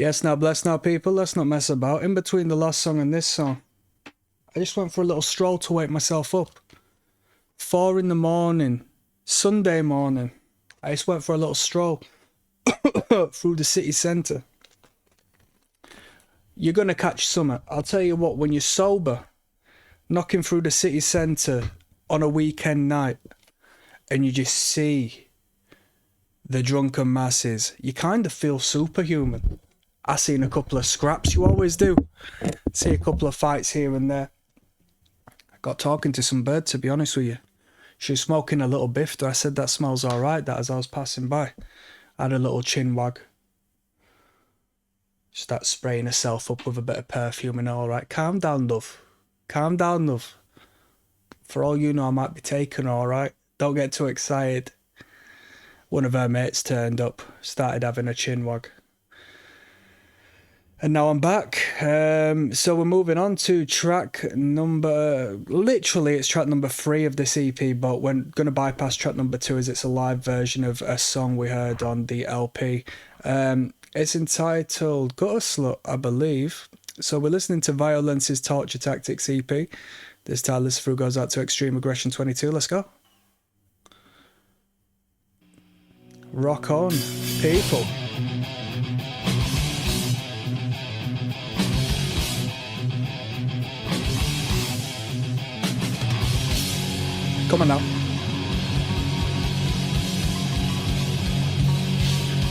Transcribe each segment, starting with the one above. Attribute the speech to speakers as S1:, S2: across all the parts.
S1: Yes, now bless now people, let's not mess about. In between the last song and this song, I just went for a little stroll to wake myself up. 4 in the morning, Sunday morning, I just went for a little stroll through the city centre. You're going to catch summer. I'll tell you what, when you're sober, knocking through the city centre on a weekend night, and you just see the drunken masses, you kind of feel superhuman. I seen a couple of scraps, you always do. See a couple of fights here and there. I got talking to some bird, to be honest with you. She was smoking a little biff. I said, that smells alright, that, as I was passing by. I had a little chin wag. Start spraying herself up with a bit of perfume and all right. Calm down, love. Calm down, love. For all you know, I might be taken, all right. Don't get too excited. One of her mates turned up, started having a chin wag. And now I'm back. So we're moving on to track number... Literally, it's track number 3 of this EP, but we're going to bypass track number 2 as it's a live version of a song we heard on the LP. It's entitled Gutterslut, I believe. So we're listening to Vio-Lence's Torture Tactics EP. This title list through goes out to Extreme Aggression 22. Let's go. Rock on, people. Come on now.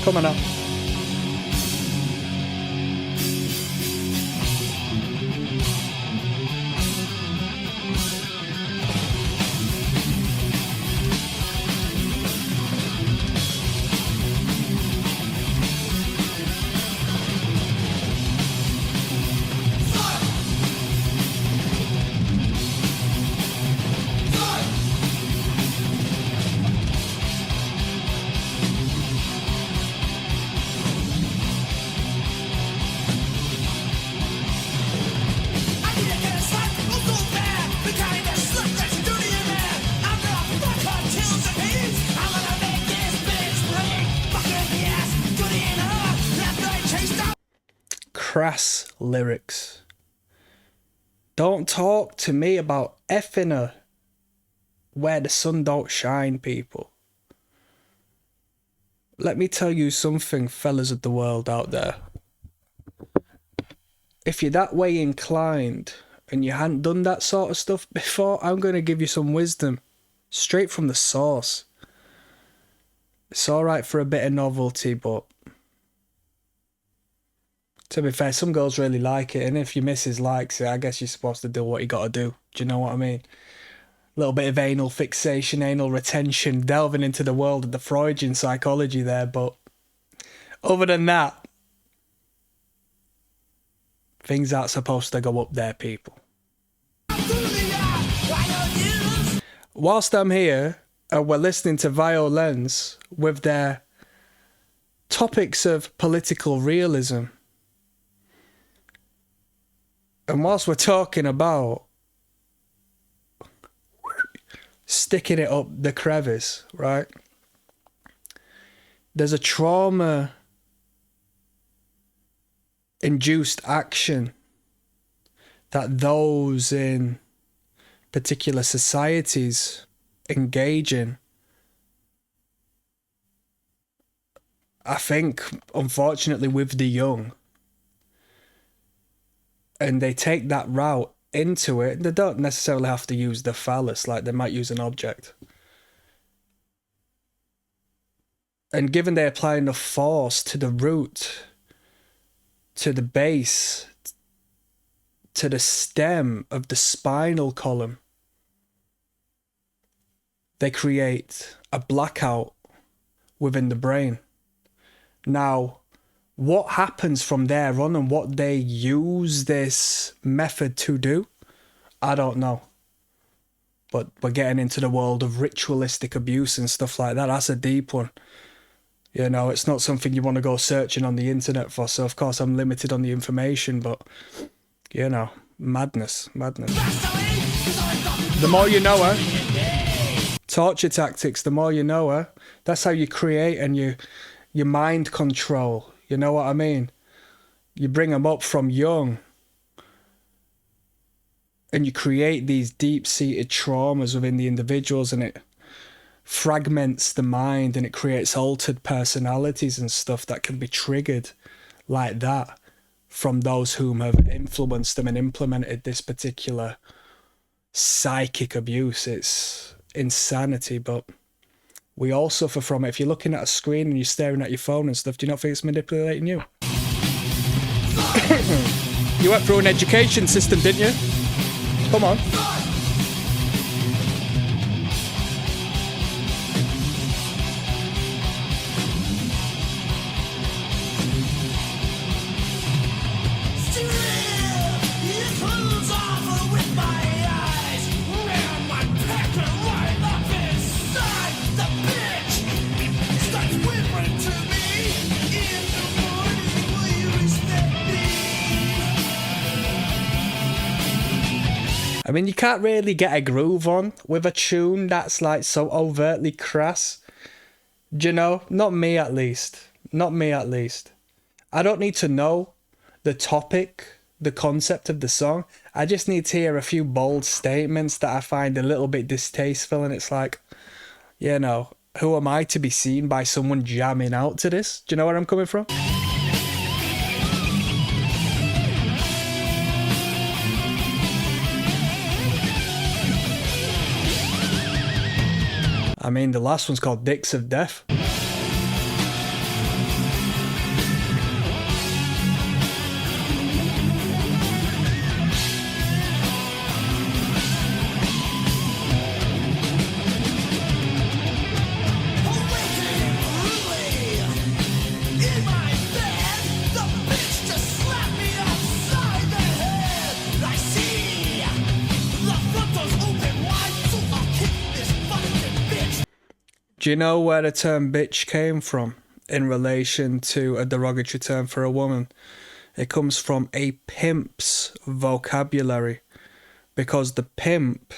S1: Come on now. Crass lyrics. Don't talk to me about effing her where the sun don't shine, people. Let me tell you something, fellas of the world out there. If you're that way inclined and you hadn't done that sort of stuff before, I'm going to give you some wisdom straight from the source. It's alright for a bit of novelty, but to be fair, some girls really like it, and if your missus likes it, I guess you're supposed to do what you got to do. Do you know what I mean? A little bit of anal fixation, anal retention, delving into the world of the Freudian psychology there, but other than that, things aren't supposed to go up there, people. Whilst I'm here, we're listening to Vio-Lence with their topics of political realism. And whilst we're talking about sticking it up the crevice, right? There's a trauma-induced action that those in particular societies engage in. I think, unfortunately, with the young. And they take that route into it. They don't necessarily have to use the phallus, like they might use an object. And given they apply enough force to the root, to the base, to the stem of the spinal column, they create a blackout within the brain. Now, what happens from there on and what they use this method to do, I don't know. But we're getting into the world of ritualistic abuse and stuff like that. That's a deep one. You know, it's not something you want to go searching on the internet for. So, of course, I'm limited on the information. But, you know, madness. The more you know her. Torture tactics, the more you know her. That's how you create and you mind control. You know what I mean? You bring them up from young. And you create these deep-seated traumas within the individuals, and it fragments the mind, and it creates altered personalities and stuff that can be triggered like that from those whom have influenced them and implemented this particular psychic abuse. It's insanity, but we all suffer from it. If you're looking at a screen and you're staring at your phone and stuff, do you not think it's manipulating you? You went through an education system, didn't you? Come on. I mean, you can't really get a groove on with a tune that's like so overtly crass. Do you know? Not me at least. Not me at least. I don't need to know the topic, the concept of the song. I just need to hear a few bold statements that I find a little bit distasteful, and it's like, you know, who am I to be seen by someone jamming out to this? Do you know where I'm coming from? I mean, the last one's called Dicks of Death. Do you know where the term bitch came from in relation to a derogatory term for a woman? It comes from a pimp's vocabulary, because the pimp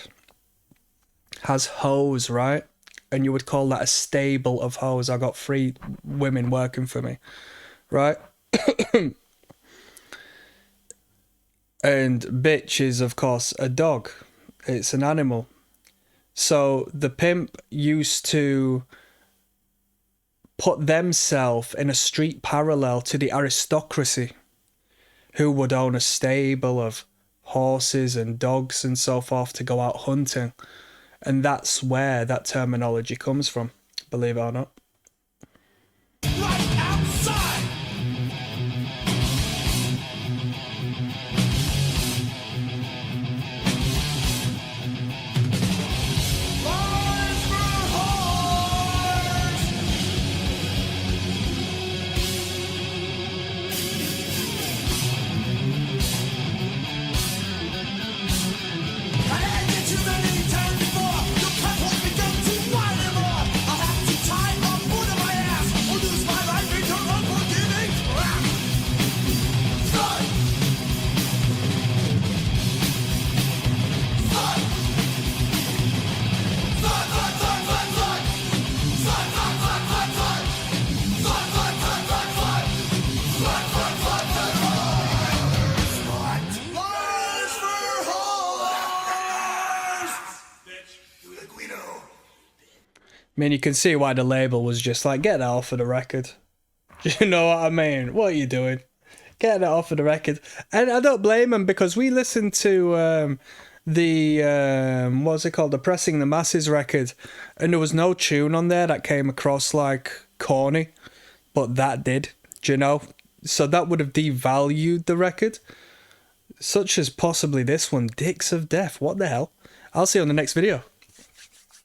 S1: has hoes, right? And you would call that a stable of hoes. I got 3 women working for me, right? And bitch is, of course, a dog. It's an animal. So the pimp used to put themselves in a street parallel to the aristocracy, who would own a stable of horses and dogs and so forth to go out hunting. And that's where that terminology comes from, believe it or not. Right outside. I mean, you can see why the label was just like, get that off of the record. You know what I mean? What are you doing? Get that off of the record. And I don't blame him, because we listened to what's it called? The Pressing the Masses record. And there was no tune on there that came across like corny. But that did, do you know? So that would have devalued the record. Such as possibly this one, Dicks of Death. What the hell? I'll see you on the next video.